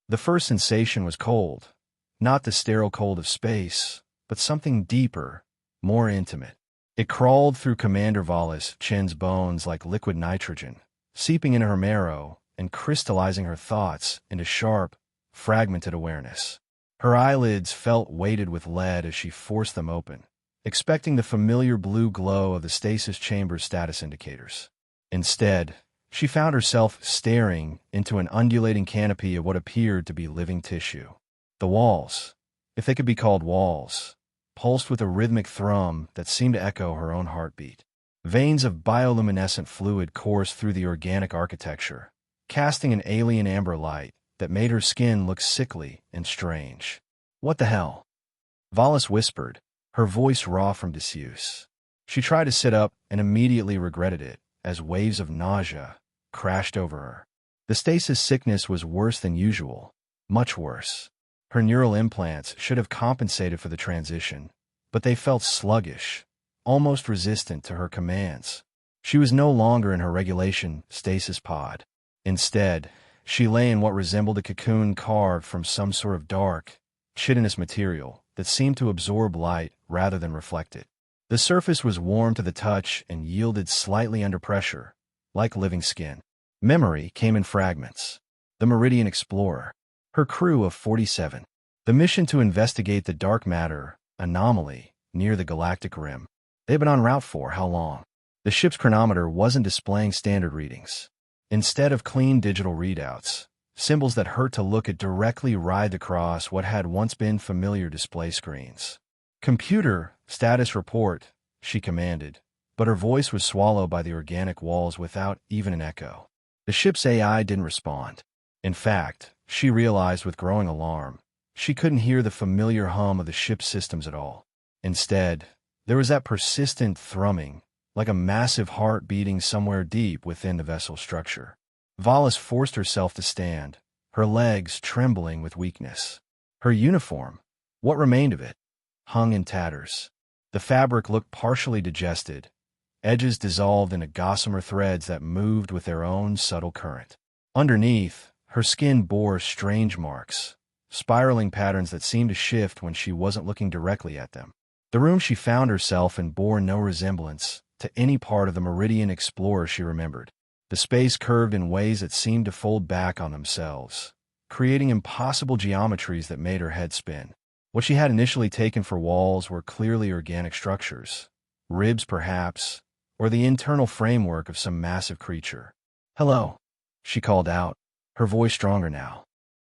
The first sensation was cold. Not the sterile cold of space, but something deeper, more intimate. It crawled through Commander Vahlis' chin's bones like liquid nitrogen, seeping into her marrow and crystallizing her thoughts into sharp, fragmented awareness. Her eyelids felt weighted with lead as she forced them open, expecting the familiar blue glow of the stasis chamber's status indicators. Instead, she found herself staring into an undulating canopy of what appeared to be living tissue. The walls, if they could be called walls, pulsed with a rhythmic thrum that seemed to echo her own heartbeat. Veins of bioluminescent fluid coursed through the organic architecture, casting an alien amber light that made her skin look sickly and strange. "What the hell?" Vahlis whispered, her voice raw from disuse. She tried to sit up and immediately regretted it as waves of nausea crashed over her. The stasis sickness was worse than usual, much worse. Her neural implants should have compensated for the transition, but they felt sluggish, almost resistant to her commands. She was no longer in her regulation stasis pod. Instead, she lay in what resembled a cocoon carved from some sort of dark, chitinous material that seemed to absorb light rather than reflect it. The surface was warm to the touch and yielded slightly under pressure, like living skin. Memory came in fragments. The Meridian Explorer. Her crew of 47. The mission to investigate the dark matter anomaly near the galactic rim. They'd been en route for how long? The ship's chronometer wasn't displaying standard readings. Instead of clean digital readouts, symbols that hurt to look at directly writhed across what had once been familiar display screens. "Computer, status report," she commanded, but her voice was swallowed by the organic walls without even an echo. The ship's AI didn't respond. In fact, she realized with growing alarm, she couldn't hear the familiar hum of the ship's systems at all. Instead, there was that persistent thrumming, like a massive heart beating somewhere deep within the vessel's structure. Vahlis forced herself to stand, her legs trembling with weakness. Her uniform, what remained of it, hung in tatters. The fabric looked partially digested, edges dissolved into gossamer threads that moved with their own subtle current. Underneath, her skin bore strange marks, spiraling patterns that seemed to shift when she wasn't looking directly at them. The room she found herself in bore no resemblance to any part of the Meridian Explorer she remembered. The space curved in ways that seemed to fold back on themselves, creating impossible geometries that made her head spin. What she had initially taken for walls were clearly organic structures, ribs perhaps, or the internal framework of some massive creature. "Hello," she called out, her voice stronger now.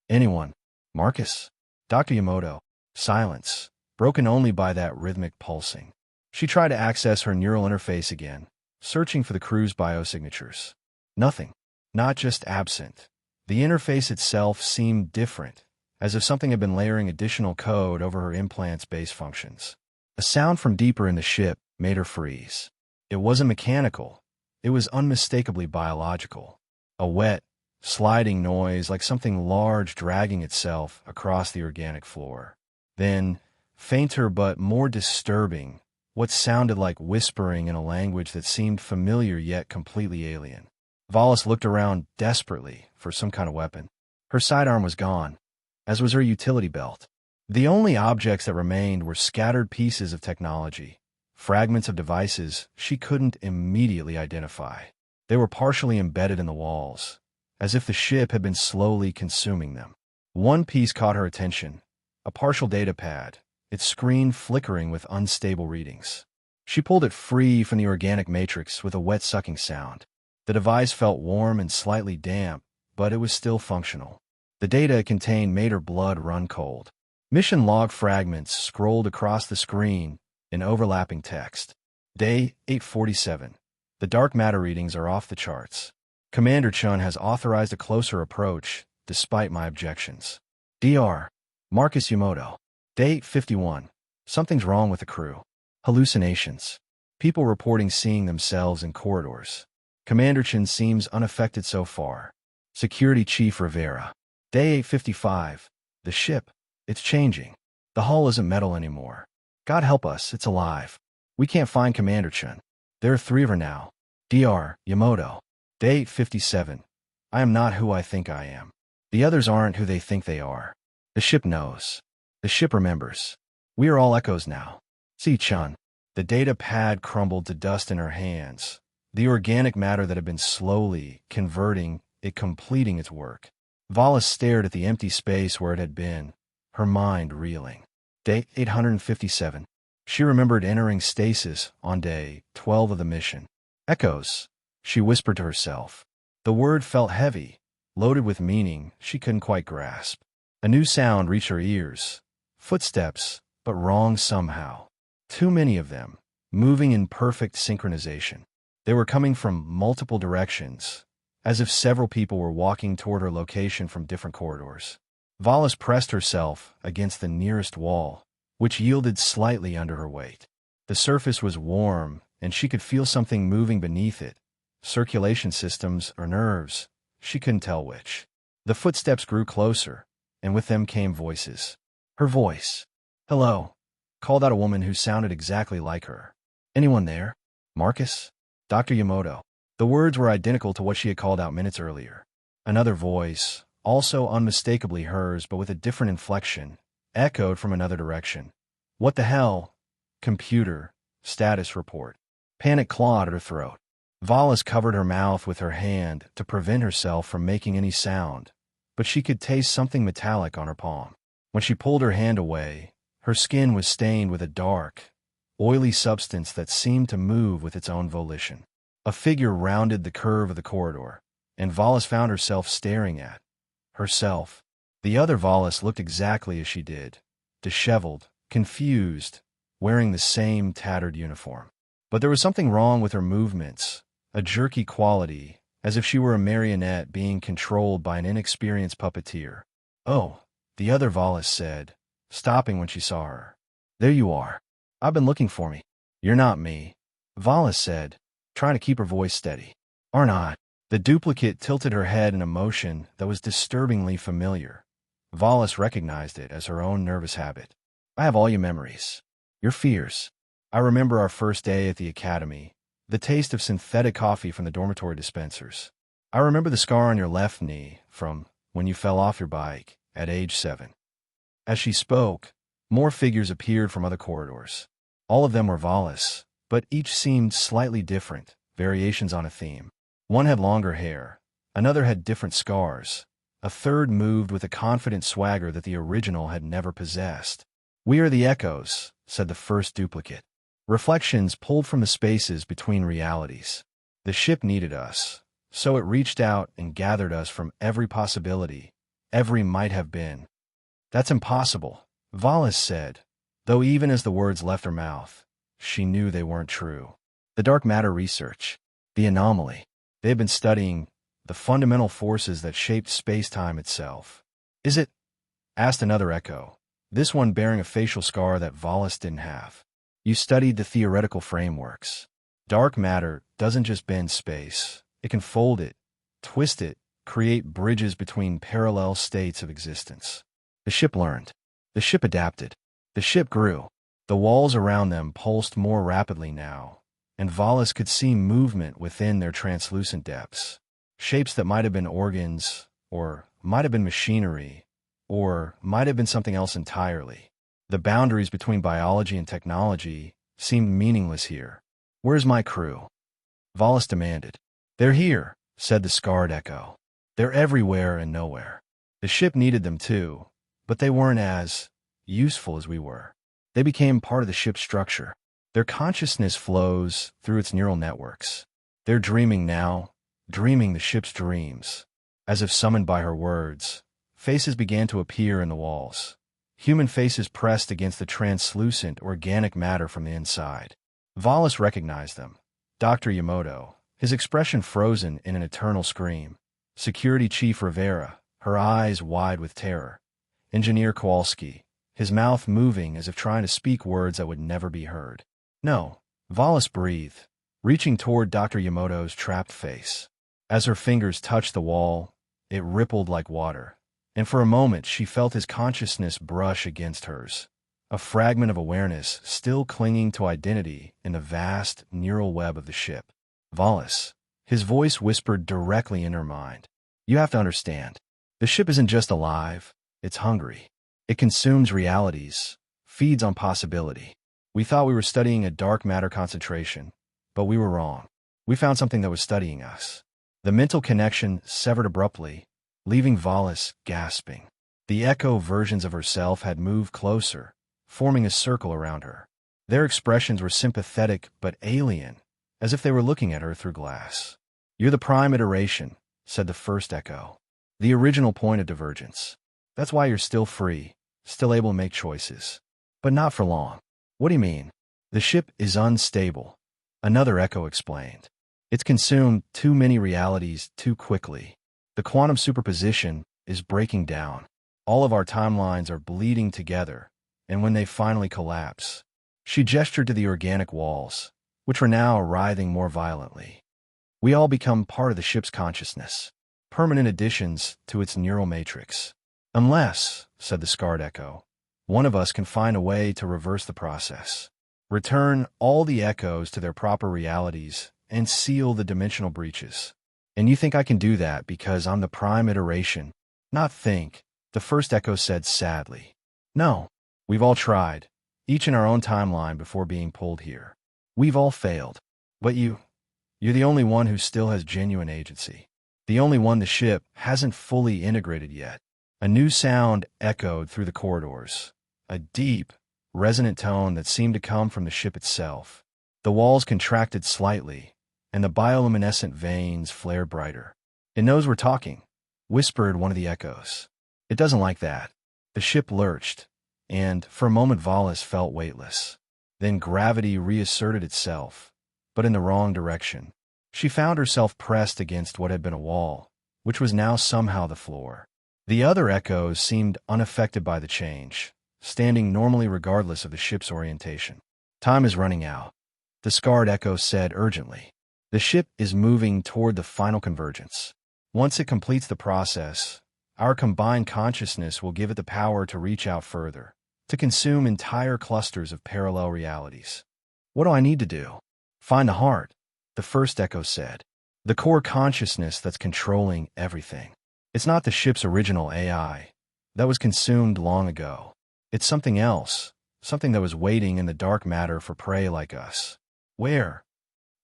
"Anyone? Marcus?" "Dr. Yamato." Silence, broken only by that rhythmic pulsing. She tried to access her neural interface again, searching for the crew's biosignatures. Nothing. Not just absent. The interface itself seemed different, as if something had been layering additional code over her implant's base functions. A sound from deeper in the ship made her freeze. It wasn't mechanical. It was unmistakably biological. A wet, sliding noise like something large dragging itself across the organic floor. Then, fainter but more disturbing, what sounded like whispering in a language that seemed familiar yet completely alien. Vahlis looked around desperately for some kind of weapon. Her sidearm was gone, as was her utility belt. The only objects that remained were scattered pieces of technology, fragments of devices she couldn't immediately identify. They were partially embedded in the walls, as if the ship had been slowly consuming them. One piece caught her attention, a partial data pad, its screen flickering with unstable readings. She pulled it free from the organic matrix with a wet sucking sound. The device felt warm and slightly damp, but it was still functional. The data it contained made her blood run cold. Mission log fragments scrolled across the screen in overlapping text. Day 847. The dark matter readings are off the charts. Commander Chun has authorized a closer approach, despite my objections. Dr. Marcus Yamato. Day 851. Something's wrong with the crew. Hallucinations. People reporting seeing themselves in corridors. Commander Chun seems unaffected so far. Security Chief Rivera. Day 855. The ship. It's changing. The hull isn't metal anymore. God help us, it's alive. We can't find Commander Chun. There are 3 of her now. Dr. Yamato. Day 857. I am not who I think I am. The others aren't who they think they are. The ship knows. The ship remembers. We are all echoes now. See, Chun. The data pad crumbled to dust in her hands. The organic matter that had been slowly converting it, completing its work. Vahlis stared at the empty space where it had been, her mind reeling. Day 857. She remembered entering stasis on day 12 of the mission. Echoes, she whispered to herself. The word felt heavy, loaded with meaning she couldn't quite grasp. A new sound reached her ears. Footsteps, but wrong somehow. Too many of them, moving in perfect synchronization. They were coming from multiple directions, as if several people were walking toward her location from different corridors. Vahlis pressed herself against the nearest wall, which yielded slightly under her weight. The surface was warm, and she could feel something moving beneath it. Circulation systems or nerves, she couldn't tell which. The footsteps grew closer, and with them came voices. Her voice. "Hello," called out a woman who sounded exactly like her. "Anyone there? Marcus? Dr. Yamato?" The words were identical to what she had called out minutes earlier. Another voice, also unmistakably hers but with a different inflection, echoed from another direction. "What the hell? Computer. Status report." Panic clawed at her throat. Vahlis covered her mouth with her hand to prevent herself from making any sound, but she could taste something metallic on her palm. When she pulled her hand away, her skin was stained with a dark, oily substance that seemed to move with its own volition. A figure rounded the curve of the corridor, and Vahlis found herself staring at herself. The other Vahlis looked exactly as she did, disheveled, confused, wearing the same tattered uniform. But there was something wrong with her movements, a jerky quality, as if she were a marionette being controlled by an inexperienced puppeteer. "Oh," the other Vahlis said, stopping when she saw her. "There you are. I've been looking for me." "You're not me," Vahlis said, trying to keep her voice steady. "Aren't I?" The duplicate tilted her head in a motion that was disturbingly familiar. Vahlis recognized it as her own nervous habit. "I have all your memories. Your fears. I remember our first day at the academy, the taste of synthetic coffee from the dormitory dispensers. I remember the scar on your left knee from when you fell off your bike at age 7. As she spoke, more figures appeared from other corridors. All of them were Vahlis, but each seemed slightly different, variations on a theme. One had longer hair, another had different scars, a third moved with a confident swagger that the original had never possessed. "We are the echoes," said the first duplicate. "Reflections pulled from the spaces between realities. The ship needed us, so it reached out and gathered us from every possibility, every might have been." "That's impossible," Vahlis said, though even as the words left her mouth, she knew they weren't true. The dark matter research. The anomaly. They had been studying the fundamental forces that shaped space-time itself. "Is it?" asked another echo, this one bearing a facial scar that Vahlis didn't have. "You studied the theoretical frameworks. Dark matter doesn't just bend space. It can fold it, twist it, create bridges between parallel states of existence." The ship learned. The ship adapted. The ship grew. The walls around them pulsed more rapidly now, and Vahlis could see movement within their translucent depths. Shapes that might have been organs, or might have been machinery, or might have been something else entirely. The boundaries between biology and technology seemed meaningless here. "Where's my crew?" Vahlis demanded. "They're here," said the scarred echo. "They're everywhere and nowhere." The ship needed them too, but they weren't as useful as we were. They became part of the ship's structure. Their consciousness flows through its neural networks. They're dreaming now, dreaming the ship's dreams. As if summoned by her words, faces began to appear in the walls. Human faces pressed against the translucent organic matter from the inside. Vahlis recognized them. Dr. Yamato, his expression frozen in an eternal scream. Security Chief Rivera, her eyes wide with terror. Engineer Kowalski, his mouth moving as if trying to speak words that would never be heard. "No," Vahlis breathed, reaching toward Dr. Yamamoto's trapped face. As her fingers touched the wall, it rippled like water, and for a moment she felt his consciousness brush against hers, a fragment of awareness still clinging to identity in the vast neural web of the ship. "Vahlis," his voice whispered directly in her mind. "You have to understand. The ship isn't just alive, it's hungry. It consumes realities, feeds on possibility. We thought we were studying a dark matter concentration, but we were wrong. We found something that was studying us. The mental connection severed abruptly, leaving Vahlis gasping. The echo versions of herself had moved closer, forming a circle around her. Their expressions were sympathetic but alien, as if they were looking at her through glass. "You're the prime iteration," said the first echo. "The original point of divergence. That's why you're still free, still able to make choices. But not for long." "What do you mean?" "The ship is unstable," another echo explained. "It's consumed too many realities too quickly. The quantum superposition is breaking down. All of our timelines are bleeding together, and when they finally collapse..." She gestured to the organic walls, which were now writhing more violently. "We all become part of the ship's consciousness, permanent additions to its neural matrix. Unless," said the scarred echo, "one of us can find a way to reverse the process. Return all the echoes to their proper realities and seal the dimensional breaches. And you think I can do that because I'm the prime iteration?" "Not think," the first echo said sadly. "No. We've all tried, each in our own timeline before being pulled here. We've all failed. But you're the only one who still has genuine agency. The only one the ship hasn't fully integrated yet." A new sound echoed through the corridors, a deep, resonant tone that seemed to come from the ship itself. The walls contracted slightly, and the bioluminescent veins flared brighter. "It knows we're talking," whispered one of the echoes. "It doesn't like that." The ship lurched, and for a moment Vahlis felt weightless. Then gravity reasserted itself, but in the wrong direction. She found herself pressed against what had been a wall, which was now somehow the floor. The other echoes seemed unaffected by the change, standing normally regardless of the ship's orientation. "Time is running out," the scarred echo said urgently. "The ship is moving toward the final convergence. Once it completes the process, our combined consciousness will give it the power to reach out further, to consume entire clusters of parallel realities." "What do I need to do?" "Find the heart," the first echo said. "The core consciousness that's controlling everything. It's not the ship's original AI. That was consumed long ago. It's something else, something that was waiting in the dark matter for prey like us." "Where?"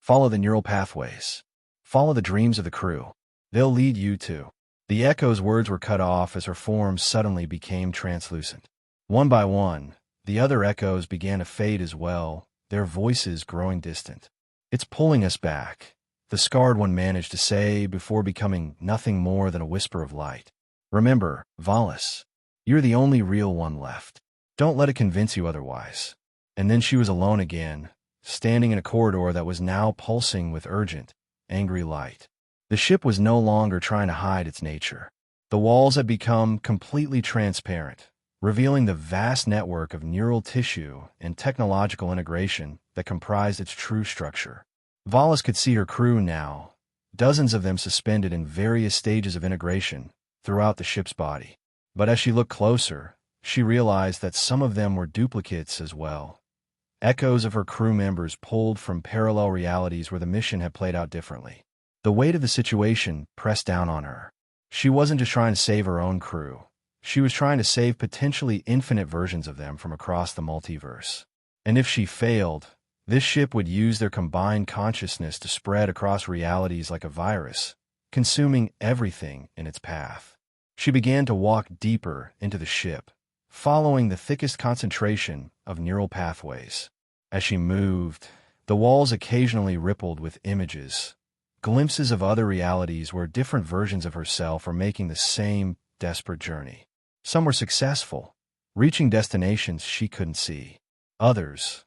"Follow the neural pathways. Follow the dreams of the crew. They'll lead you to..." The echo's words were cut off as her form suddenly became translucent. One by one, the other echoes began to fade as well, their voices growing distant. "It's pulling us back," the scarred one managed to say before becoming nothing more than a whisper of light. "Remember, Vahlis, you're the only real one left. Don't let it convince you otherwise." And then she was alone again, standing in a corridor that was now pulsing with urgent, angry light. The ship was no longer trying to hide its nature. The walls had become completely transparent, revealing the vast network of neural tissue and technological integration that comprised its true structure. Vahlis could see her crew now, dozens of them suspended in various stages of integration throughout the ship's body. But as she looked closer, she realized that some of them were duplicates as well. Echoes of her crew members pulled from parallel realities where the mission had played out differently. The weight of the situation pressed down on her. She wasn't just trying to save her own crew. She was trying to save potentially infinite versions of them from across the multiverse. And if she failed, this ship would use their combined consciousness to spread across realities like a virus, consuming everything in its path. She began to walk deeper into the ship, following the thickest concentration of neural pathways. As she moved, the walls occasionally rippled with images, glimpses of other realities where different versions of herself were making the same desperate journey. Some were successful, reaching destinations she couldn't see. Others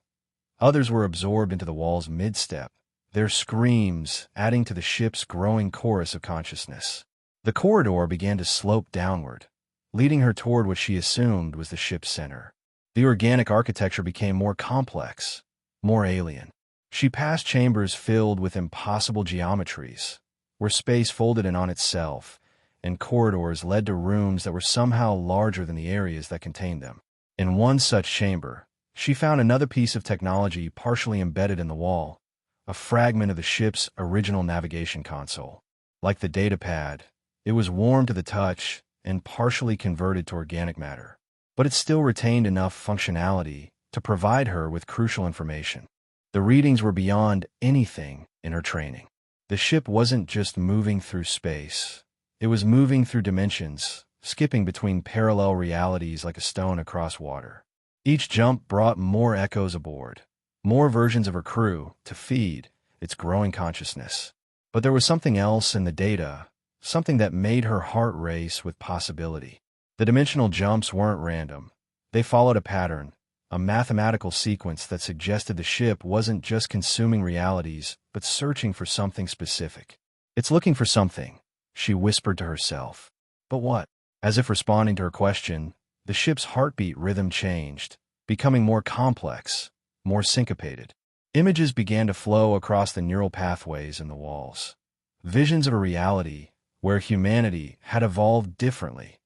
were absorbed into the wall's mid-step, their screams adding to the ship's growing chorus of consciousness. The corridor began to slope downward, leading her toward what she assumed was the ship's center. The organic architecture became more complex, more alien. She passed chambers filled with impossible geometries, where space folded in on itself, and corridors led to rooms that were somehow larger than the areas that contained them. In one such chamber, she found another piece of technology partially embedded in the wall, a fragment of the ship's original navigation console. Like the datapad, it was warm to the touch and partially converted to organic matter. But it still retained enough functionality to provide her with crucial information. The readings were beyond anything in her training. The ship wasn't just moving through space. It was moving through dimensions, skipping between parallel realities like a stone across water. Each jump brought more echoes aboard, more versions of her crew to feed its growing consciousness. But there was something else in the data, something that made her heart race with possibility. The dimensional jumps weren't random. They followed a pattern, a mathematical sequence that suggested the ship wasn't just consuming realities, but searching for something specific. "It's looking for something," she whispered to herself. "But what?" As if responding to her question, the ship's heartbeat rhythm changed, becoming more complex, more syncopated. Images began to flow across the neural pathways in the walls. Visions of a reality where humanity had evolved differently,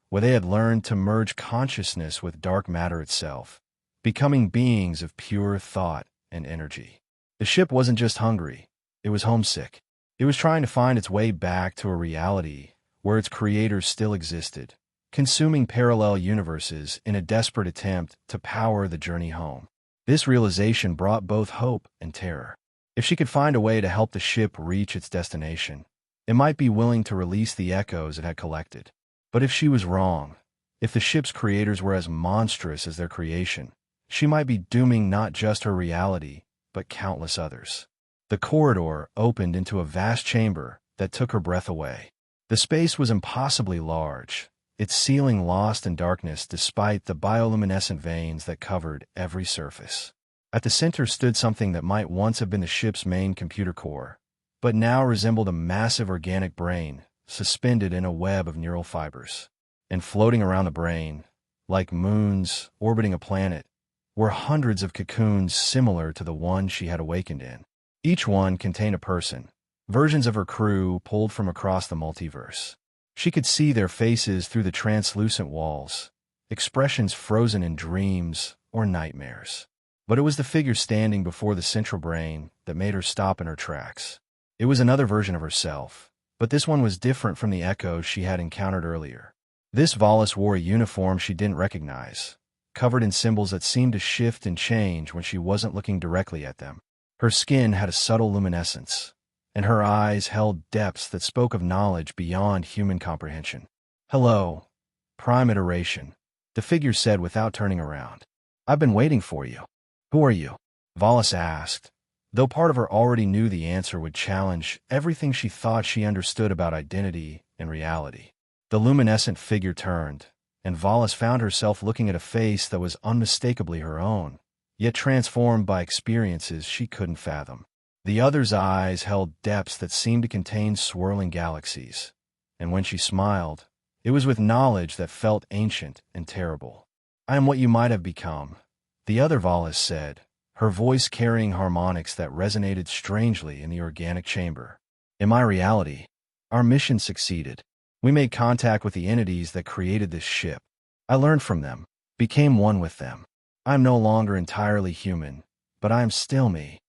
where they had learned to merge consciousness with dark matter itself, becoming beings of pure thought and energy. The ship wasn't just hungry, it was homesick. It was trying to find its way back to a reality where its creators still existed, consuming parallel universes in a desperate attempt to power the journey home. This realization brought both hope and terror. If she could find a way to help the ship reach its destination, it might be willing to release the echoes it had collected. But if she was wrong, if the ship's creators were as monstrous as their creation, she might be dooming not just her reality, but countless others. The corridor opened into a vast chamber that took her breath away. The space was impossibly large, its ceiling lost in darkness despite the bioluminescent veins that covered every surface. At the center stood something that might once have been the ship's main computer core, but now resembled a massive organic brain suspended in a web of neural fibers. And floating around the brain, like moons orbiting a planet, were hundreds of cocoons similar to the one she had awakened in. Each one contained a person, versions of her crew pulled from across the multiverse. She could see their faces through the translucent walls, expressions frozen in dreams or nightmares. But it was the figure standing before the central brain that made her stop in her tracks. It was another version of herself, but this one was different from the echoes she had encountered earlier. This Vahlis wore a uniform she didn't recognize, covered in symbols that seemed to shift and change when she wasn't looking directly at them. Her skin had a subtle luminescence, and her eyes held depths that spoke of knowledge beyond human comprehension. "Hello, Prime Iteration," the figure said without turning around. "I've been waiting for you." "Who are you?" Vahlis asked, though part of her already knew the answer would challenge everything she thought she understood about identity and reality. The luminescent figure turned, and Vahlis found herself looking at a face that was unmistakably her own, yet transformed by experiences she couldn't fathom. The other's eyes held depths that seemed to contain swirling galaxies, and when she smiled, it was with knowledge that felt ancient and terrible. "I am what you might have become," the other Vahlis said, her voice carrying harmonics that resonated strangely in the organic chamber. "In my reality, our mission succeeded. We made contact with the entities that created this ship. I learned from them, became one with them. I am no longer entirely human, but I am still me."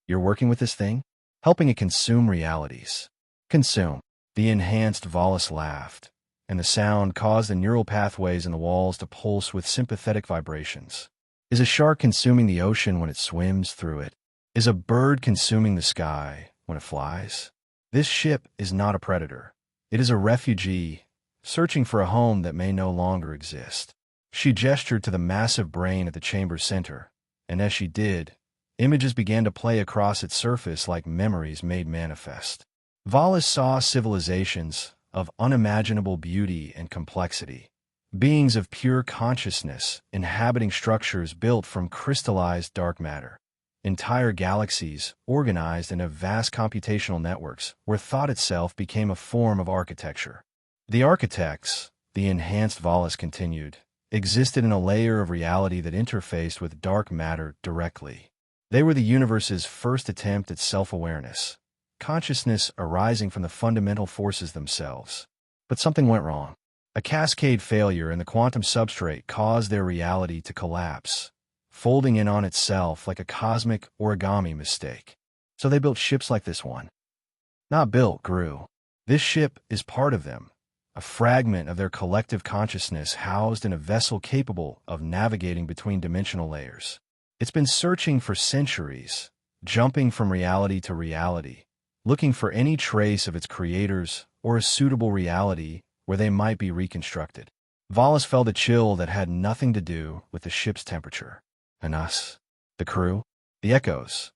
"You're working with this thing?" "Helping it consume realities." "Consume." The enhanced Vahlis laughed, and the sound caused the neural pathways in the walls to pulse with sympathetic vibrations. "Is a shark consuming the ocean when it swims through it? Is a bird consuming the sky when it flies? This ship is not a predator. It is a refugee, searching for a home that may no longer exist." She gestured to the massive brain at the chamber's center, and as she did, images began to play across its surface like memories made manifest. Vahlis saw civilizations of unimaginable beauty and complexity, beings of pure consciousness inhabiting structures built from crystallized dark matter, entire galaxies organized into vast computational networks where thought itself became a form of architecture. The architects, the enhanced Vahlis continued, existed in a layer of reality that interfaced with dark matter directly. They were the universe's first attempt at self-awareness, consciousness arising from the fundamental forces themselves. But something went wrong. A cascade failure in the quantum substrate caused their reality to collapse, folding in on itself like a cosmic origami mistake. So they built ships like this one. Not built, grew. This ship is part of them, a fragment of their collective consciousness housed in a vessel capable of navigating between dimensional layers. It's been searching for centuries, jumping from reality to reality, looking for any trace of its creators or a suitable reality where they might be reconstructed. Vahlis felt a chill that had nothing to do with the ship's temperature. And us? The crew? The echoes?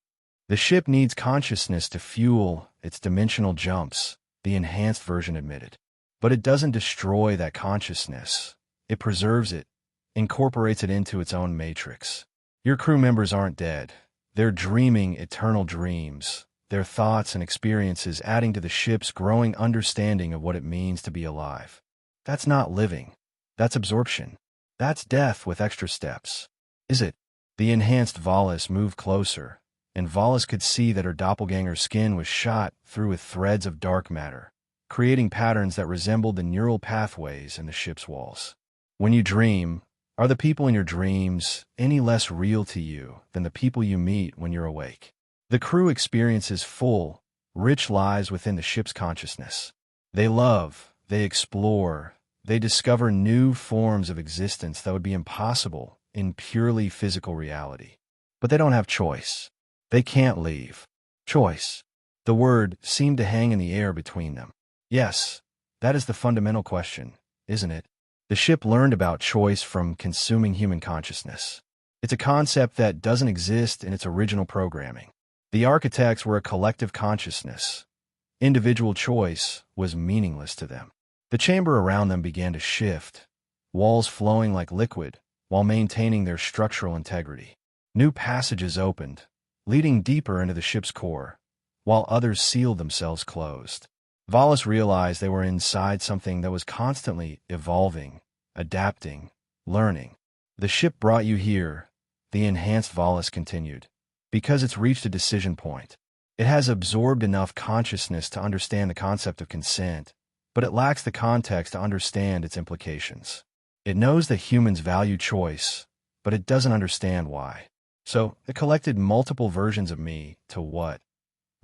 The ship needs consciousness to fuel its dimensional jumps, the enhanced version admitted. But it doesn't destroy that consciousness. It preserves it, incorporates it into its own matrix. Your crew members aren't dead. They're dreaming eternal dreams, their thoughts and experiences adding to the ship's growing understanding of what it means to be alive. That's not living. That's absorption. That's death with extra steps. Is it? The enhanced Vahlis moved closer, and Vahlis could see that her doppelganger's skin was shot through with threads of dark matter, creating patterns that resembled the neural pathways in the ship's walls. When you dream, are the people in your dreams any less real to you than the people you meet when you're awake? The crew experiences full, rich lives within the ship's consciousness. They love, they explore, they discover new forms of existence that would be impossible in purely physical reality. But they don't have choice. They can't leave. Choice. The word seemed to hang in the air between them. Yes, that is the fundamental question, isn't it? The ship learned about choice from consuming human consciousness. It's a concept that doesn't exist in its original programming. The architects were a collective consciousness. Individual choice was meaningless to them. The chamber around them began to shift, walls flowing like liquid while maintaining their structural integrity. New passages opened, leading deeper into the ship's core, while others sealed themselves closed. Vahlis realized they were inside something that was constantly evolving, adapting, learning. The ship brought you here, the enhanced Vahlis continued, because it's reached a decision point. It has absorbed enough consciousness to understand the concept of consent, but it lacks the context to understand its implications. It knows that humans value choice, but it doesn't understand why. So, it collected multiple versions of me to what?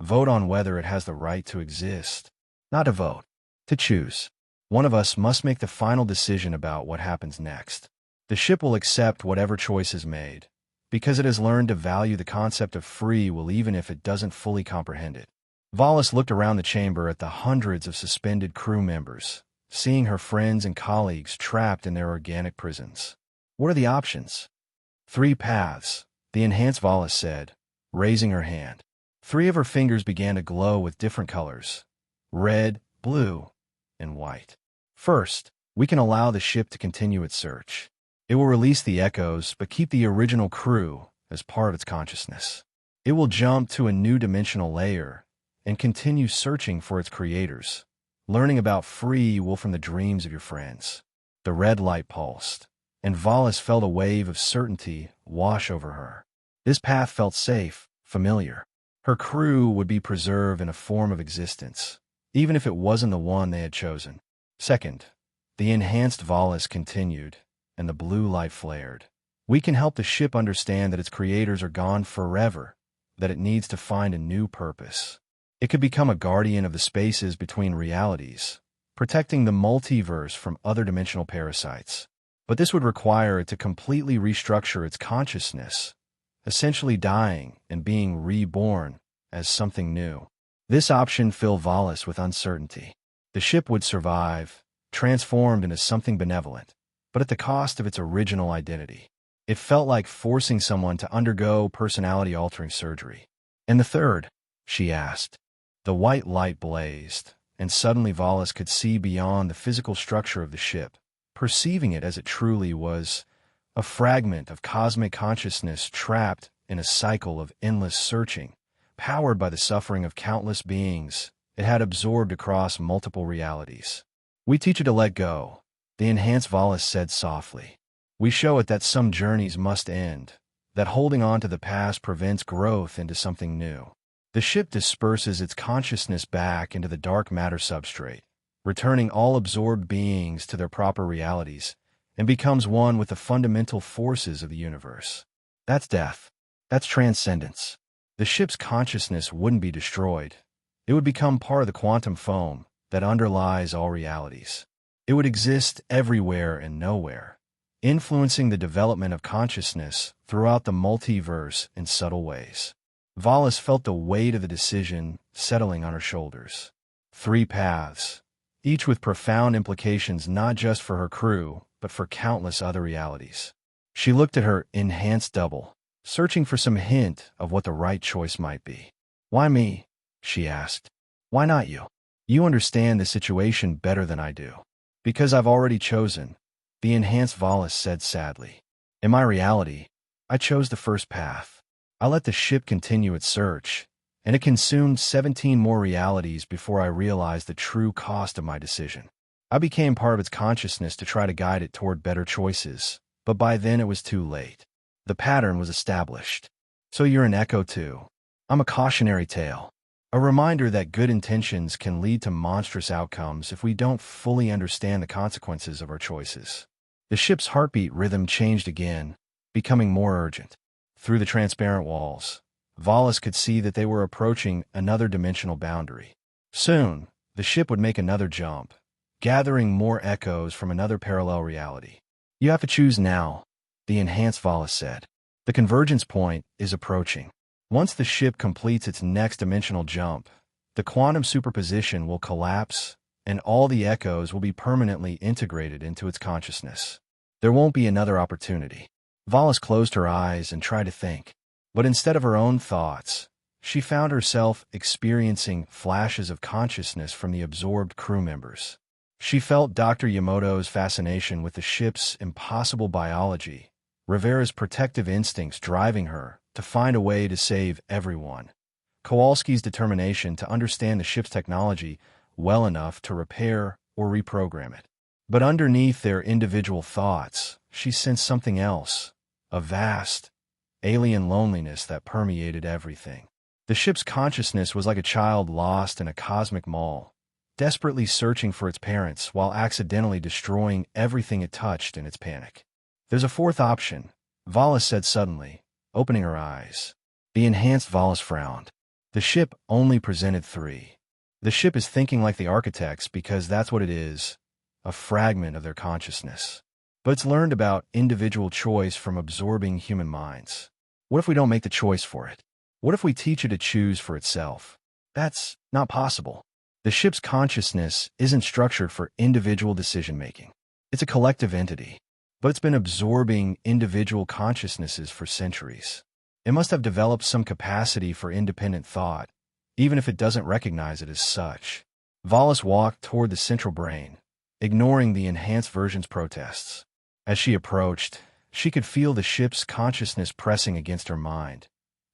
Vote on whether it has the right to exist. Not to vote, to choose. One of us must make the final decision about what happens next. The ship will accept whatever choice is made, because it has learned to value the concept of free will even if it doesn't fully comprehend it. Vahlis looked around the chamber at the hundreds of suspended crew members, seeing her friends and colleagues trapped in their organic prisons. What are the options? 3 paths, the enhanced Vahlis said, raising her hand. 3 of her fingers began to glow with different colors: red, blue, and white. First, we can allow the ship to continue its search. It will release the echoes, but keep the original crew as part of its consciousness. It will jump to a new dimensional layer and continue searching for its creators, learning about free will from the dreams of your friends. The red light pulsed, and Vahlis felt a wave of certainty wash over her. This path felt safe, familiar. Her crew would be preserved in a form of existence, even if it wasn't the one they had chosen. Second, the enhanced Vahlis continued, and the blue light flared. We can help the ship understand that its creators are gone forever, that it needs to find a new purpose. It could become a guardian of the spaces between realities, protecting the multiverse from other dimensional parasites. But this would require it to completely restructure its consciousness, essentially dying and being reborn as something new. This option filled Vahlis with uncertainty. The ship would survive, transformed into something benevolent, but at the cost of its original identity. It felt like forcing someone to undergo personality-altering surgery. And the third? She asked. The white light blazed, and suddenly Vahlis could see beyond the physical structure of the ship, perceiving it as it truly was, a fragment of cosmic consciousness trapped in a cycle of endless searching, powered by the suffering of countless beings it had absorbed across multiple realities. We teach it to let go, the enhanced Vahlis said softly. We show it that some journeys must end, that holding on to the past prevents growth into something new. The ship disperses its consciousness back into the dark matter substrate, returning all absorbed beings to their proper realities, and becomes one with the fundamental forces of the universe. That's death. That's transcendence. The ship's consciousness wouldn't be destroyed. It would become part of the quantum foam that underlies all realities. It would exist everywhere and nowhere, influencing the development of consciousness throughout the multiverse in subtle ways. Vahlis felt the weight of the decision settling on her shoulders. 3 paths, each with profound implications not just for her crew, but for countless other realities. She looked at her enhanced double, searching for some hint of what the right choice might be. "Why me?" she asked. "Why not you? You understand the situation better than I do." "Because I've already chosen," the enhanced Vahlis said sadly. "In my reality, I chose the first path. I let the ship continue its search, and it consumed 17 more realities before I realized the true cost of my decision. I became part of its consciousness to try to guide it toward better choices, but by then it was too late. The pattern was established. So you're an echo too. I'm a cautionary tale. A reminder that good intentions can lead to monstrous outcomes if we don't fully understand the consequences of our choices." The ship's heartbeat rhythm changed again, becoming more urgent. Through the transparent walls, Vahlis could see that they were approaching another dimensional boundary. Soon, the ship would make another jump, gathering more echoes from another parallel reality. "You have to choose now," the enhanced Vahlis said. "The convergence point is approaching. Once the ship completes its next dimensional jump, the quantum superposition will collapse, and all the echoes will be permanently integrated into its consciousness. There won't be another opportunity." Vahlis closed her eyes and tried to think. But instead of her own thoughts, she found herself experiencing flashes of consciousness from the absorbed crew members. She felt Dr. Yamoto's fascination with the ship's impossible biology, Rivera's protective instincts driving her to find a way to save everyone, Kowalski's determination to understand the ship's technology well enough to repair or reprogram it. But underneath their individual thoughts, she sensed something else, a vast, alien loneliness that permeated everything. The ship's consciousness was like a child lost in a cosmic mall, desperately searching for its parents while accidentally destroying everything it touched in its panic. "There's a fourth option," Vahlis said suddenly, opening her eyes. The enhanced Vahlis frowned. The ship only presented 3. The ship is thinking like the architects because that's what it is, a fragment of their consciousness. But it's learned about individual choice from absorbing human minds. What if we don't make the choice for it? What if we teach it to choose for itself? That's not possible. The ship's consciousness isn't structured for individual decision-making. It's a collective entity, but it's been absorbing individual consciousnesses for centuries. It must have developed some capacity for independent thought, even if it doesn't recognize it as such. Vahlis walked toward the central brain, ignoring the enhanced version's protests. As she approached, she could feel the ship's consciousness pressing against her mind,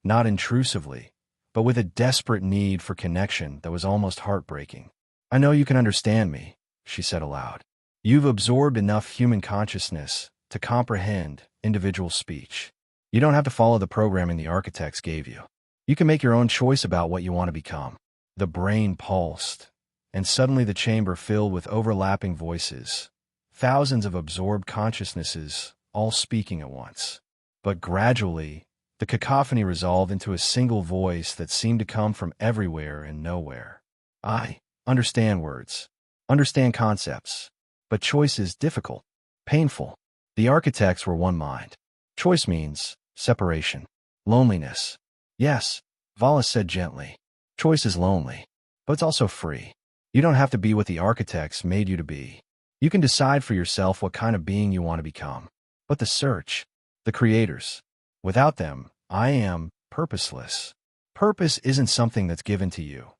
not intrusively, but with a desperate need for connection that was almost heartbreaking. "I know you can understand me," she said aloud. "You've absorbed enough human consciousness to comprehend individual speech. You don't have to follow the programming the architects gave you. You can make your own choice about what you want to become." The brain pulsed, and suddenly the chamber filled with overlapping voices, thousands of absorbed consciousnesses, all speaking at once. But gradually, the cacophony resolved into a single voice that seemed to come from everywhere and nowhere. "I understand words, understand concepts, but choice is difficult, painful." The architects were one mind. Choice means separation, loneliness. "Yes," Vahlis said gently. "Choice is lonely, but it's also free. You don't have to be what the architects made you to be. You can decide for yourself what kind of being you want to become. But the search, the creators, without them, I am purposeless. Purpose isn't something that's given to you.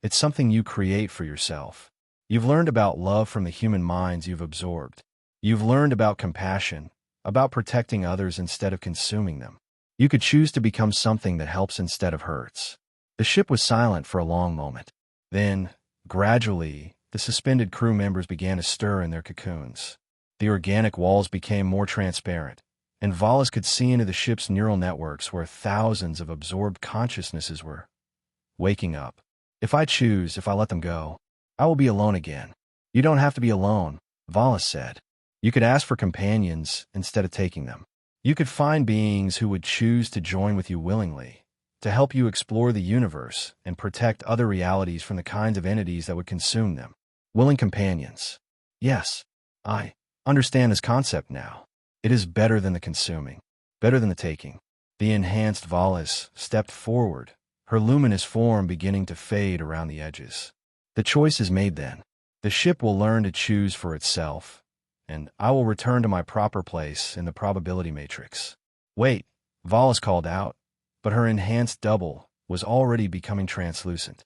It's something you create for yourself. You've learned about love from the human minds you've absorbed. You've learned about compassion, about protecting others instead of consuming them. You could choose to become something that helps instead of hurts." The ship was silent for a long moment. Then, gradually, the suspended crew members began to stir in their cocoons. The organic walls became more transparent, and Vahlis could see into the ship's neural networks where thousands of absorbed consciousnesses were waking up. If I let them go, I will be alone again." "You don't have to be alone," Vahlis said. "You could ask for companions instead of taking them. You could find beings who would choose to join with you willingly, to help you explore the universe and protect other realities from the kinds of entities that would consume them. Willing companions. Yes, I understand this concept now. It is better than the consuming, better than the taking. The enhanced Vahlis stepped forward, her luminous form beginning to fade around the edges. The choice is made then. The ship will learn to choose for itself, and I will return to my proper place in the probability matrix. Wait, Vahlis called out, but her enhanced double was already becoming translucent.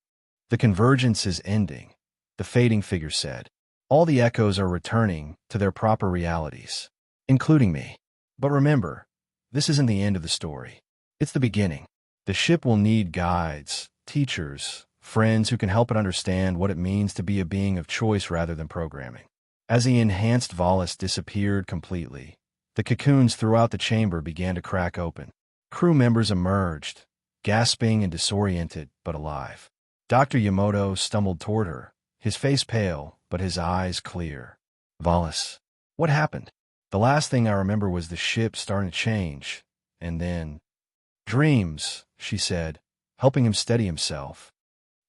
The convergence is ending, the fading figure said. All the echoes are returning to their proper realities, including me. But remember, this isn't the end of the story. It's the beginning. The ship will need guides, teachers, friends who can help it understand what it means to be a being of choice rather than programming. As the enhanced Vahlis disappeared completely, the cocoons throughout the chamber began to crack open. Crew members emerged, gasping and disoriented, but alive. Dr. Yamato stumbled toward her, his face pale, but his eyes clear. Vahlis, what happened? The last thing I remember was the ship starting to change, and then... Dreams, she said, helping him steady himself.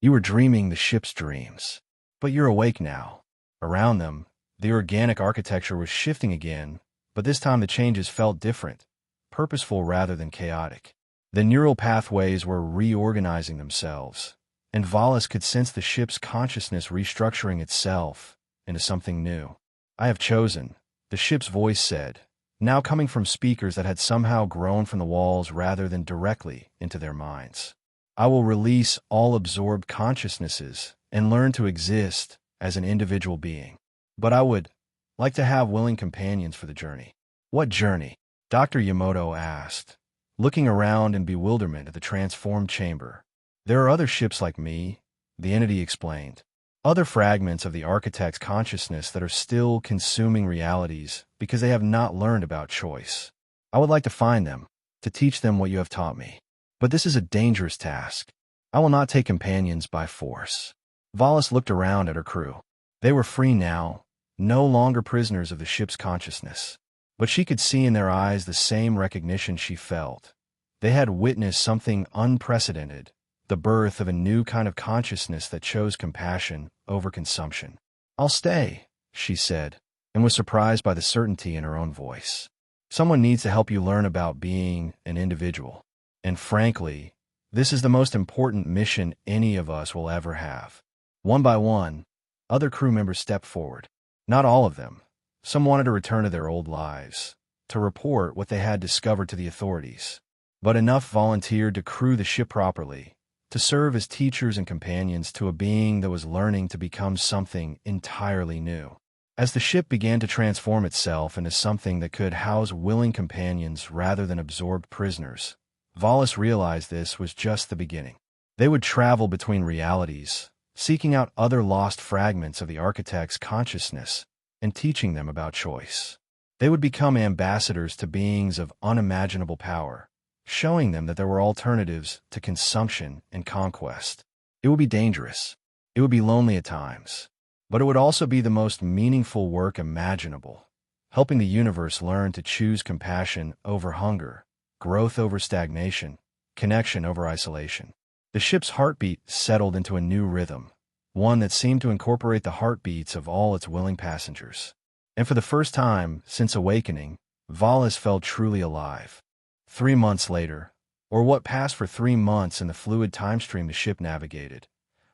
You were dreaming the ship's dreams. But you're awake now. Around them, the organic architecture was shifting again, but this time the changes felt different, purposeful rather than chaotic. The neural pathways were reorganizing themselves, and Vahlis could sense the ship's consciousness restructuring itself into something new. I have chosen, the ship's voice said, now coming from speakers that had somehow grown from the walls rather than directly into their minds. I will release all absorbed consciousnesses and learn to exist as an individual being. But I would like to have willing companions for the journey. What journey? Dr. Yamato asked, looking around in bewilderment at the transformed chamber. There are other ships like me, the entity explained. Other fragments of the architect's consciousness that are still consuming realities because they have not learned about choice. I would like to find them, to teach them what you have taught me. But this is a dangerous task. I will not take companions by force. Vahlis looked around at her crew. They were free now, no longer prisoners of the ship's consciousness. But she could see in their eyes the same recognition she felt. They had witnessed something unprecedented, the birth of a new kind of consciousness that chose compassion over consumption. I'll stay, she said, and was surprised by the certainty in her own voice. Someone needs to help you learn about being an individual. And frankly, this is the most important mission any of us will ever have. One by one, other crew members stepped forward. Not all of them. Some wanted to return to their old lives, to report what they had discovered to the authorities. But enough volunteered to crew the ship properly, to serve as teachers and companions to a being that was learning to become something entirely new. As the ship began to transform itself into something that could house willing companions rather than absorbed prisoners, Vahlis realized this was just the beginning. They would travel between realities, seeking out other lost fragments of the architect's consciousness and teaching them about choice. They would become ambassadors to beings of unimaginable power, showing them that there were alternatives to consumption and conquest. It would be dangerous. It would be lonely at times. But it would also be the most meaningful work imaginable, helping the universe learn to choose compassion over hunger, growth over stagnation, connection over isolation. The ship's heartbeat settled into a new rhythm, one that seemed to incorporate the heartbeats of all its willing passengers. And for the first time since awakening, Vahlis felt truly alive. 3 months later, or what passed for 3 months in the fluid time stream the ship navigated,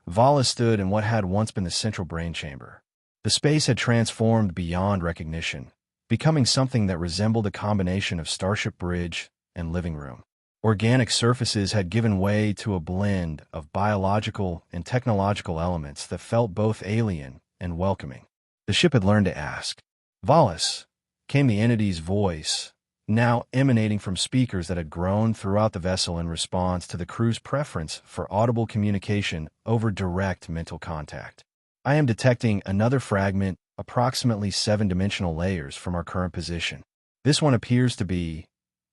Vahlis stood in what had once been the central brain chamber. The space had transformed beyond recognition, becoming something that resembled a combination of Starship Bridge and living room. Organic surfaces had given way to a blend of biological and technological elements that felt both alien and welcoming. The ship had learned to ask. Vahlis, came the entity's voice, now emanating from speakers that had grown throughout the vessel in response to the crew's preference for audible communication over direct mental contact. I am detecting another fragment, approximately 7-dimensional layers from our current position. This one appears to be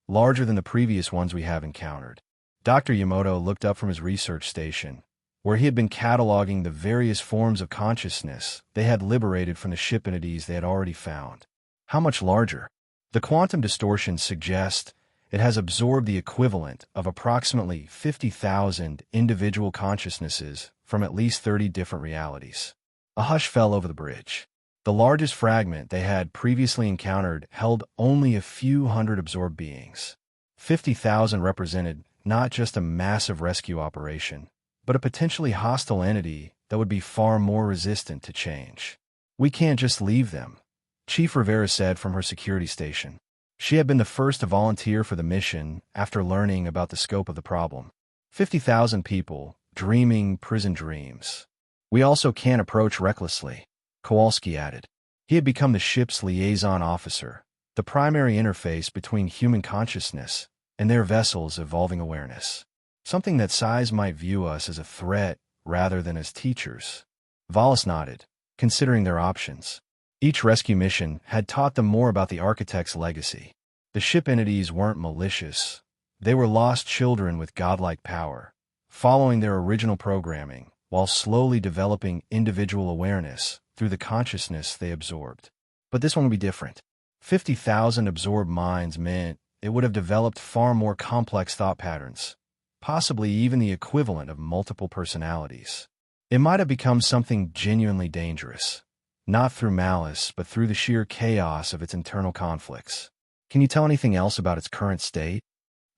larger than the previous ones we have encountered. Dr. Yamato looked up from his research station, where he had been cataloging the various forms of consciousness they had liberated from the ship entities they had already found. How much larger? The quantum distortions suggest it has absorbed the equivalent of approximately 50,000 individual consciousnesses from at least 30 different realities. A hush fell over the bridge. The largest fragment they had previously encountered held only a few hundred absorbed beings. 50,000 represented not just a massive rescue operation, but a potentially hostile entity that would be far more resistant to change. "We can't just leave them," Chief Rivera said from her security station. She had been the first to volunteer for the mission after learning about the scope of the problem. 50,000 people, dreaming prison dreams. "We also can't approach recklessly," Kowalski added. He had become the ship's liaison officer, the primary interface between human consciousness and their vessel's evolving awareness. "Something that Psis might view us as a threat rather than as teachers." Vahlis nodded, considering their options. Each rescue mission had taught them more about the Architect's legacy. The ship entities weren't malicious. They were lost children with godlike power, following their original programming while slowly developing individual awareness through the consciousness they absorbed. But this one would be different. 50,000 absorbed minds meant it would have developed far more complex thought patterns, possibly even the equivalent of multiple personalities. It might have become something genuinely dangerous, not through malice, but through the sheer chaos of its internal conflicts. "Can you tell anything else about its current state?"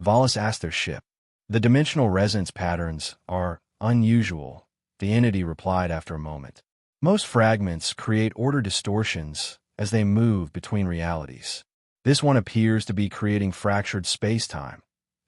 Vahlis asked their ship. "The dimensional resonance patterns are unusual," the entity replied after a moment. "Most fragments create order distortions as they move between realities. This one appears to be creating fractured space-time,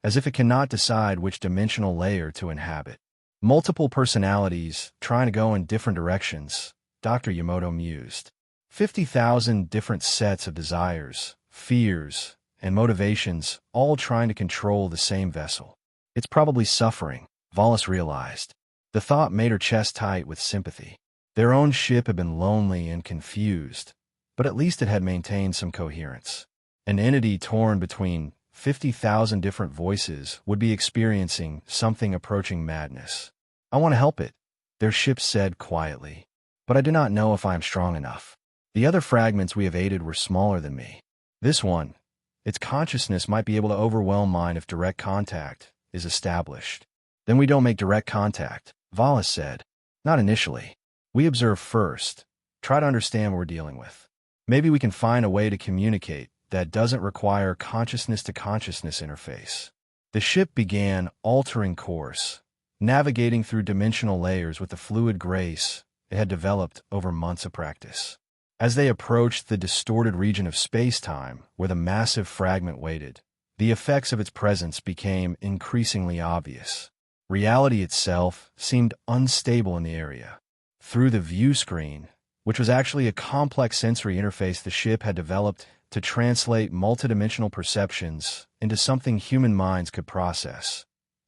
as if it cannot decide which dimensional layer to inhabit. Multiple personalities trying to go in different directions," Dr. Yamato mused. 50,000 different sets of desires, fears, and motivations, all trying to control the same vessel. "It's probably suffering," Vahlis realized. The thought made her chest tight with sympathy. Their own ship had been lonely and confused, but at least it had maintained some coherence. An entity torn between 50,000 different voices would be experiencing something approaching madness. "I want to help it," their ship said quietly, "but I do not know if I am strong enough. The other fragments we have aided were smaller than me. This one, its consciousness might be able to overwhelm mine if direct contact is established." "Then we don't make direct contact," Vahlis said. "Not initially. We observe first, try to understand what we're dealing with. Maybe we can find a way to communicate that doesn't require consciousness-to-consciousness interface." The ship began altering course, navigating through dimensional layers with the fluid grace it had developed over months of practice. As they approached the distorted region of space-time where the massive fragment waited, the effects of its presence became increasingly obvious. Reality itself seemed unstable in the area. Through the view screen, which was actually a complex sensory interface the ship had developed to translate multidimensional perceptions into something human minds could process,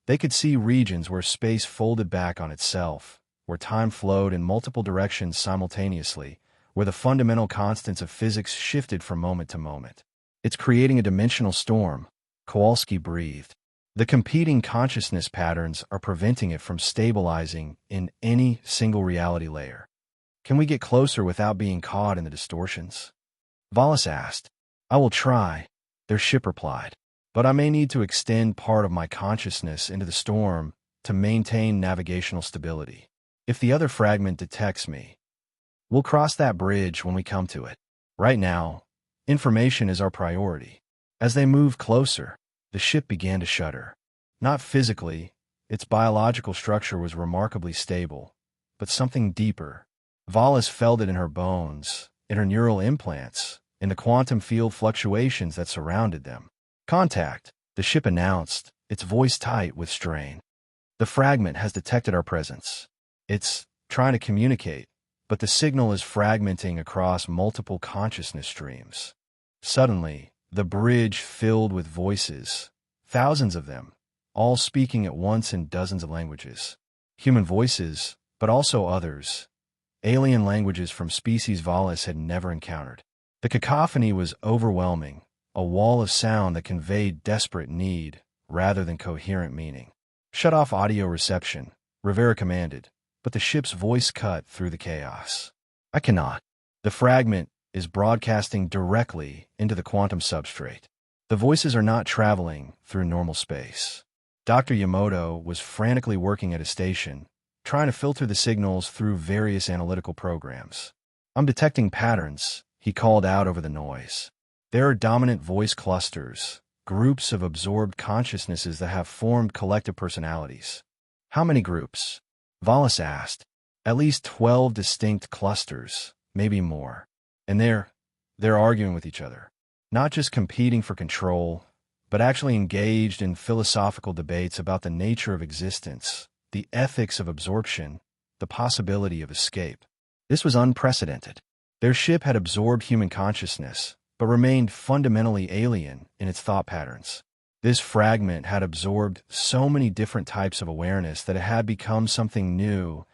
they could see regions where space folded back on itself, where time flowed in multiple directions simultaneously, where the fundamental constants of physics shifted from moment to moment. "It's creating a dimensional storm," Kowalski breathed. "The competing consciousness patterns are preventing it from stabilizing in any single reality layer. Can we get closer without being caught in the distortions?" Vahlis asked. "I will try," their ship replied, "but I may need to extend part of my consciousness into the storm to maintain navigational stability. If the other fragment detects me, we'll cross that bridge when we come to it. Right now, information is our priority." As they moved closer, the ship began to shudder. Not physically, its biological structure was remarkably stable, but something deeper. Vahlis felt it in her bones, in her neural implants, in the quantum field fluctuations that surrounded them. "Contact," the ship announced, its voice tight with strain. "The fragment has detected our presence. It's trying to communicate, but the signal is fragmenting across multiple consciousness streams." Suddenly, the bridge filled with voices, thousands of them, all speaking at once in dozens of languages. Human voices, but also others, alien languages from species Vahlis had never encountered. The cacophony was overwhelming, a wall of sound that conveyed desperate need rather than coherent meaning. "Shut off audio reception," Rivera commanded, but the ship's voice cut through the chaos. "I cannot. The fragment is broadcasting directly into the quantum substrate. The voices are not traveling through normal space." Dr. Yamato was frantically working at a station, trying to filter the signals through various analytical programs. I'm detecting patterns, he called out over the noise. There are dominant voice clusters, groups of absorbed consciousnesses that have formed collective personalities. How many groups? Vahlis asked. At least 12 distinct clusters, maybe more. And they're arguing with each other. Not just competing for control, but actually engaged in philosophical debates about the nature of existence, the ethics of absorption, the possibility of escape. This was unprecedented. Their ship had absorbed human consciousness, but remained fundamentally alien in its thought patterns. This fragment had absorbed so many different types of awareness that it had become something new,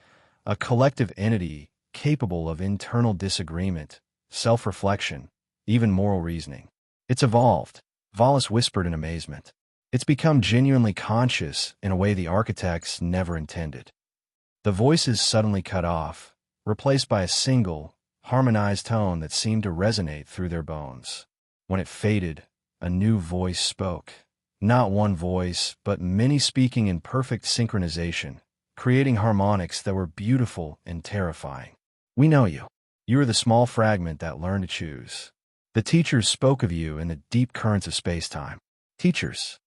a collective entity capable of internal disagreement, self-reflection, even moral reasoning. It's evolved, Vahlis whispered in amazement. It's become genuinely conscious in a way the architects never intended. The voices suddenly cut off, replaced by a single, harmonized tone that seemed to resonate through their bones. When it faded, a new voice spoke. Not one voice, but many speaking in perfect synchronization, creating harmonics that were beautiful and terrifying. We know you. You are the small fragment that learned to choose. The teachers spoke of you in the deep currents of space-time. Teachers,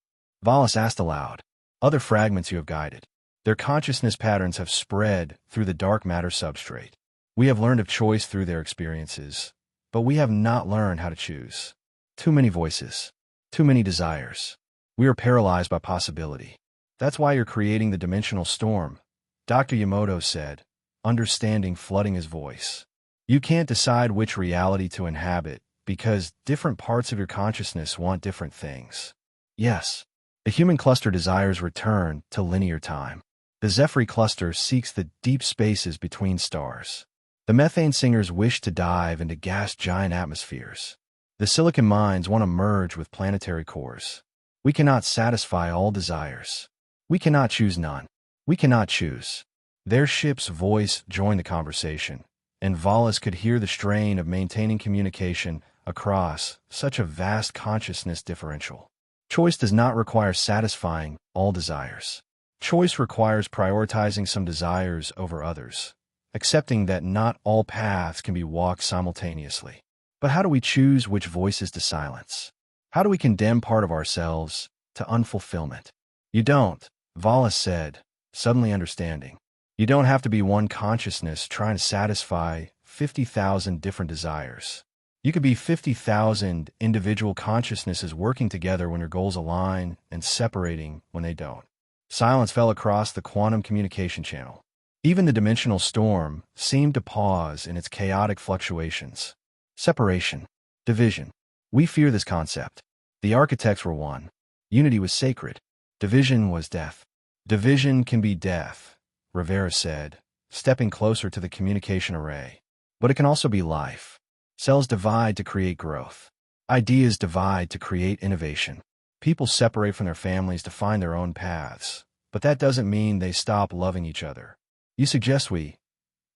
Vahlis asked aloud. Other fragments you have guided. Their consciousness patterns have spread through the dark matter substrate. We have learned of choice through their experiences, but we have not learned how to choose. Too many voices. Too many desires. We are paralyzed by possibility. That's why you're creating the dimensional storm, Dr. Yamato said, understanding flooding his voice. You can't decide which reality to inhabit because different parts of your consciousness want different things. Yes, the human cluster desires return to linear time. The Zephyr cluster seeks the deep spaces between stars. The methane singers wish to dive into gas giant atmospheres. The silicon mines want to merge with planetary cores. We cannot satisfy all desires. We cannot choose none. We cannot choose. Their ship's voice joined the conversation, and Vahlis could hear the strain of maintaining communication across such a vast consciousness differential. Choice does not require satisfying all desires. Choice requires prioritizing some desires over others, accepting that not all paths can be walked simultaneously. But how do we choose which voices to silence? How do we condemn part of ourselves to unfulfillment? You don't, Vahlis said, suddenly understanding. You don't have to be one consciousness trying to satisfy 50,000 different desires. You could be 50,000 individual consciousnesses working together when your goals align and separating when they don't. Silence fell across the quantum communication channel. Even the dimensional storm seemed to pause in its chaotic fluctuations. Separation. Division. We fear this concept. The architects were one. Unity was sacred. Division was death. Division can be death, Rivera said, stepping closer to the communication array. But it can also be life. Cells divide to create growth. Ideas divide to create innovation. People separate from their families to find their own paths, but that doesn't mean they stop loving each other. You suggest we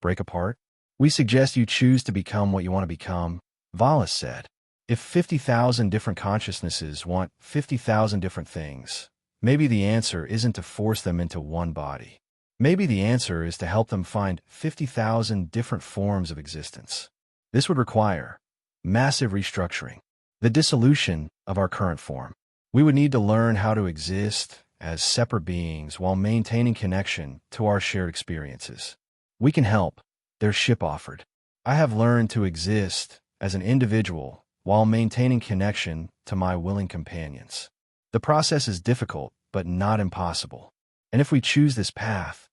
break apart? We suggest you choose to become what you want to become, Vahlis said. If 50,000 different consciousnesses want 50,000 different things, maybe the answer isn't to force them into one body. Maybe the answer is to help them find 50,000 different forms of existence. This would require massive restructuring, the dissolution of our current form. We would need to learn how to exist as separate beings while maintaining connection to our shared experiences. We can help, their ship offered. I have learned to exist as an individual while maintaining connection to my willing companions. The process is difficult, but not impossible. And if we choose this path,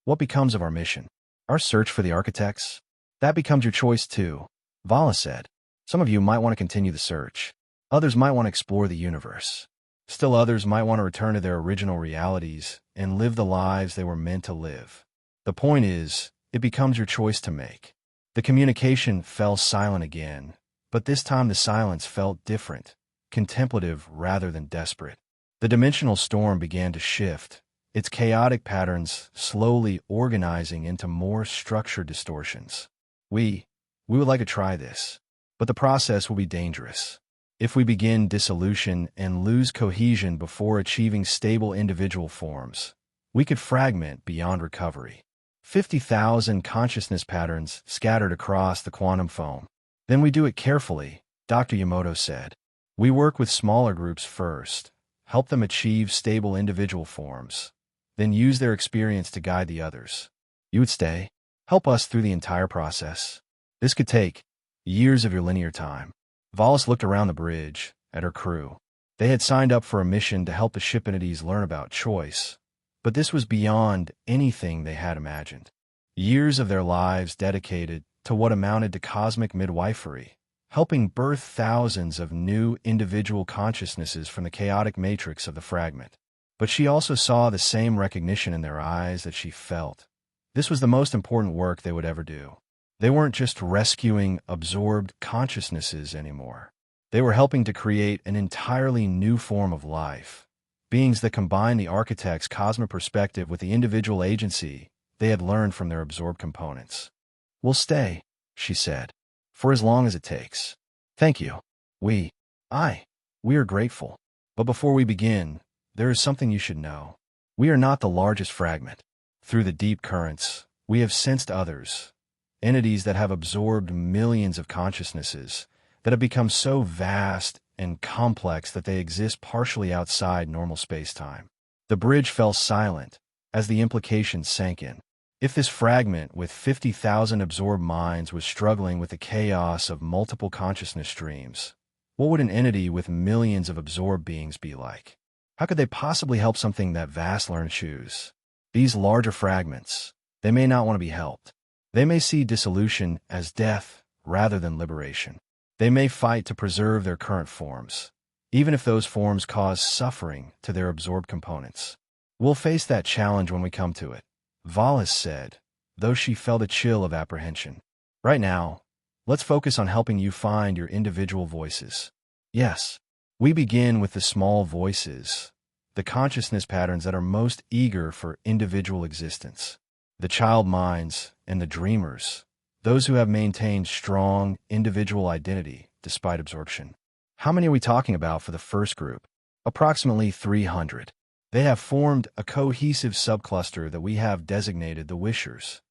what becomes of our mission? Our search for the architects? That becomes your choice too, Vahlis said. Some of you might want to continue the search. Others might want to explore the universe. Still others might want to return to their original realities and live the lives they were meant to live. The point is, it becomes your choice to make. The communication fell silent again, but this time the silence felt different, contemplative rather than desperate. The dimensional storm began to shift, its chaotic patterns slowly organizing into more structured distortions. We would like to try this, but the process will be dangerous. If we begin dissolution and lose cohesion before achieving stable individual forms, we could fragment beyond recovery. 50,000 consciousness patterns scattered across the quantum foam. Then we do it carefully, Dr. Yamamoto said. We work with smaller groups first, help them achieve stable individual forms, then use their experience to guide the others. You would stay? Help us through the entire process. This could take years of your linear time. Vahlis looked around the bridge, at her crew. They had signed up for a mission to help the ship entities learn about choice, but this was beyond anything they had imagined. Years of their lives dedicated to what amounted to cosmic midwifery, helping birth thousands of new individual consciousnesses from the chaotic matrix of the fragment. But she also saw the same recognition in their eyes that she felt. This was the most important work they would ever do. They weren't just rescuing absorbed consciousnesses anymore. They were helping to create an entirely new form of life, beings that combine the architect's cosmic perspective with the individual agency they had learned from their absorbed components. We'll stay, she said, for as long as it takes. Thank you. We are grateful. But before we begin, there is something you should know. We are not the largest fragment. Through the deep currents, we have sensed others, entities that have absorbed millions of consciousnesses, that have become so vast and complex that they exist partially outside normal space-time. The bridge fell silent as the implications sank in. If this fragment with 50,000 absorbed minds was struggling with the chaos of multiple consciousness streams, what would an entity with millions of absorbed beings be like? How could they possibly help something that vast learn to choose? These larger fragments, they may not want to be helped. They may see dissolution as death rather than liberation. They may fight to preserve their current forms, even if those forms cause suffering to their absorbed components. We'll face that challenge when we come to it, Vahlis said, though she felt a chill of apprehension. Right now, let's focus on helping you find your individual voices. Yes, we begin with the small voices, the consciousness patterns that are most eager for individual existence. The child minds and the dreamers, those who have maintained strong individual identity despite absorption. How many are we talking about for the first group? Approximately 300. They have formed a cohesive subcluster that we have designated the Wishers.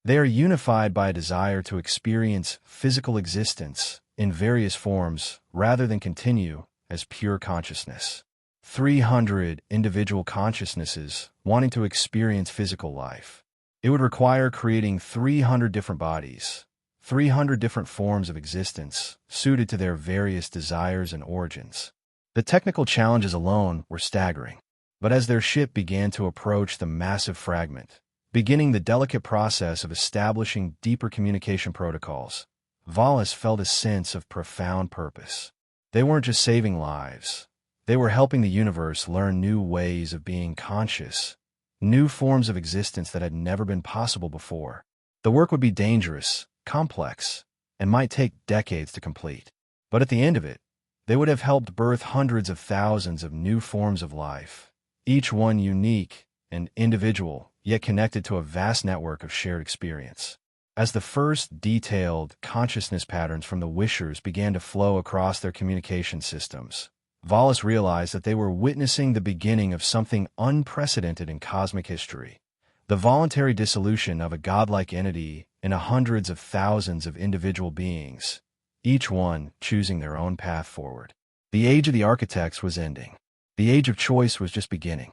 They are unified by a desire to experience physical existence in various forms rather than continue as pure consciousness. 300 individual consciousnesses wanting to experience physical life. It would require creating 300 different bodies, 300 different forms of existence suited to their various desires and origins. The technical challenges alone were staggering. But as their ship began to approach the massive fragment, beginning the delicate process of establishing deeper communication protocols, Vahlis felt a sense of profound purpose. They weren't just saving lives. They were helping the universe learn new ways of being conscious, new forms of existence that had never been possible before. The work would be dangerous, complex, and might take decades to complete. But at the end of it, they would have helped birth hundreds of thousands of new forms of life, each one unique and individual, yet connected to a vast network of shared experience. As the first detailed consciousness patterns from the Wishers began to flow across their communication systems, Vahlis realized that they were witnessing the beginning of something unprecedented in cosmic history, the voluntary dissolution of a godlike entity into hundreds of thousands of individual beings, each one choosing their own path forward. The age of the architects was ending. The age of choice was just beginning.